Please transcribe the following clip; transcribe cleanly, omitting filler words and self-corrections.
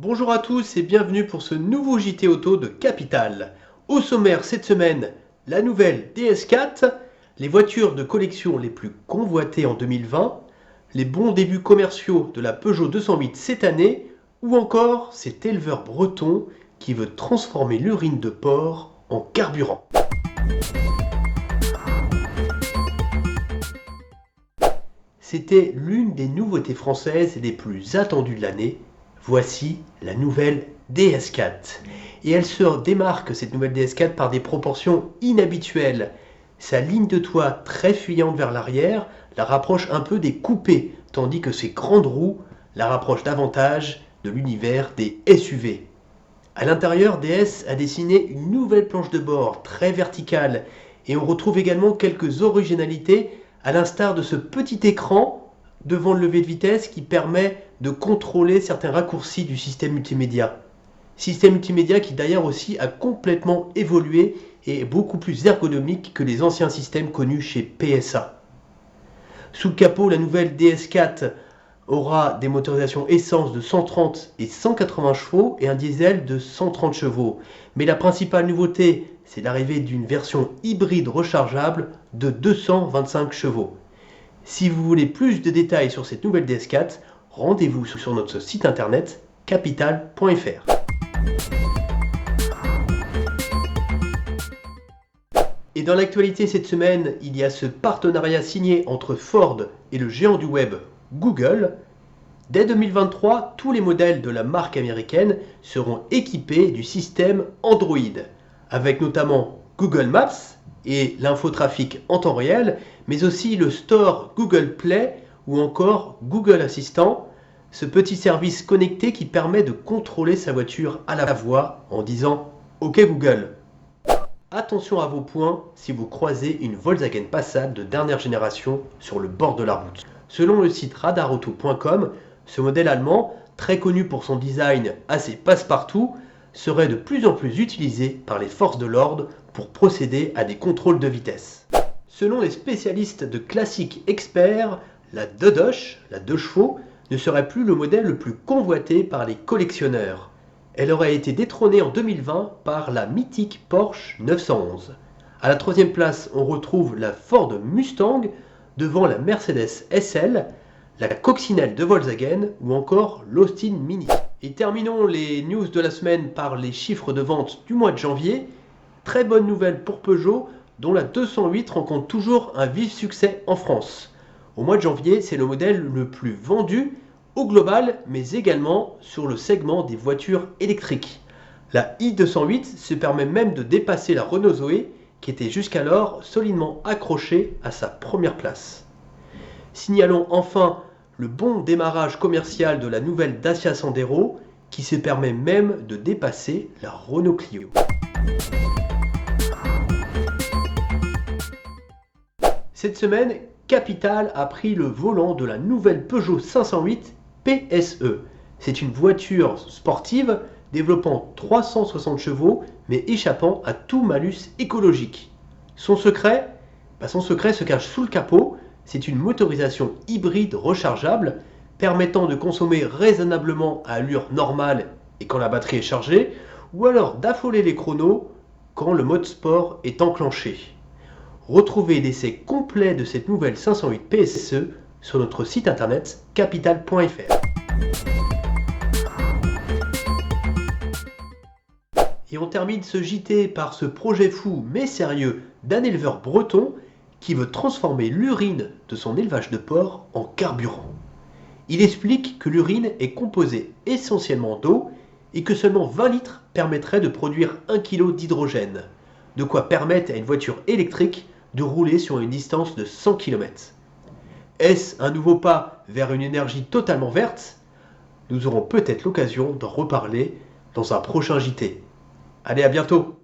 Bonjour à tous et bienvenue pour ce nouveau JT Auto de Capital. Au sommaire cette semaine, la nouvelle DS4, les voitures de collection les plus convoitées en 2020, les bons débuts commerciaux de la Peugeot 208 cette année, ou encore cet éleveur breton qui veut transformer l'urine de porc en carburant. C'était l'une des nouveautés françaises les plus attendues de l'année. Voici la nouvelle DS4. Et elle se démarque, cette nouvelle DS4, par des proportions inhabituelles. Sa ligne de toit très fuyante vers l'arrière la rapproche un peu des coupés, tandis que ses grandes roues la rapprochent davantage de l'univers des SUV. À l'intérieur, DS a dessiné une nouvelle planche de bord très verticale et on retrouve également quelques originalités à l'instar de ce petit écran devant le levier de vitesse qui permet de contrôler certains raccourcis du système multimédia. Système multimédia qui d'ailleurs aussi a complètement évolué et est beaucoup plus ergonomique que les anciens systèmes connus chez PSA. Sous le capot, la nouvelle DS4 aura des motorisations essence de 130 et 180 chevaux et un diesel de 130 chevaux. Mais la principale nouveauté, c'est l'arrivée d'une version hybride rechargeable de 225 chevaux. Si vous voulez plus de détails sur cette nouvelle DS4, rendez-vous sur notre site internet capital.fr. Et dans l'actualité cette semaine, il y a ce partenariat signé entre Ford et le géant du web Google. Dès 2023, tous les modèles de la marque américaine seront équipés du système Android, avec notamment Google Maps et l'infotrafic en temps réel, mais aussi le store Google Play ou encore Google Assistant, ce petit service connecté qui permet de contrôler sa voiture à la voix en disant « OK Google ». Attention à vos points si vous croisez une Volkswagen Passat de dernière génération sur le bord de la route. Selon le site radarauto.com, ce modèle allemand, très connu pour son design assez passe-partout, serait de plus en plus utilisé par les forces de l'ordre pour procéder à des contrôles de vitesse. Selon les spécialistes de Classic Expert, la Dodoche, la 2 chevaux, ne serait plus le modèle le plus convoité par les collectionneurs. Elle aurait été détrônée en 2020 par la mythique Porsche 911. À la 3e place, on retrouve la Ford Mustang devant la Mercedes SL, la coccinelle de Volkswagen ou encore l'Austin Mini. Et terminons les news de la semaine par les chiffres de vente du mois de janvier. Très bonne nouvelle pour Peugeot, dont la 208 rencontre toujours un vif succès en France. Au mois de janvier, c'est le modèle le plus vendu au global, mais également sur le segment des voitures électriques. La i208 se permet même de dépasser la Renault Zoé, qui était jusqu'alors solidement accrochée à sa première place. Signalons enfin le bon démarrage commercial de la nouvelle Dacia Sandero, qui se permet même de dépasser la Renault Clio. Cette semaine, Capital a pris le volant de la nouvelle Peugeot 508 PSE. C'est une voiture sportive développant 360 chevaux mais échappant à tout malus écologique. Son secret se cache sous le capot. C'est une motorisation hybride rechargeable permettant de consommer raisonnablement à allure normale et quand la batterie est chargée, ou alors d'affoler les chronos quand le mode sport est enclenché. Retrouvez l'essai complet de cette nouvelle 508 PSE sur notre site internet capital.fr. Et on termine ce JT par ce projet fou mais sérieux d'un éleveur breton qui veut transformer l'urine de son élevage de porc en carburant. Il explique que l'urine est composée essentiellement d'eau et que seulement 20 litres permettraient de produire 1 kg d'hydrogène, de quoi permettre à une voiture électrique de rouler sur une distance de 100 km. Est-ce un nouveau pas vers une énergie totalement verte ? Nous aurons peut-être l'occasion d'en reparler dans un prochain JT. Allez, à bientôt!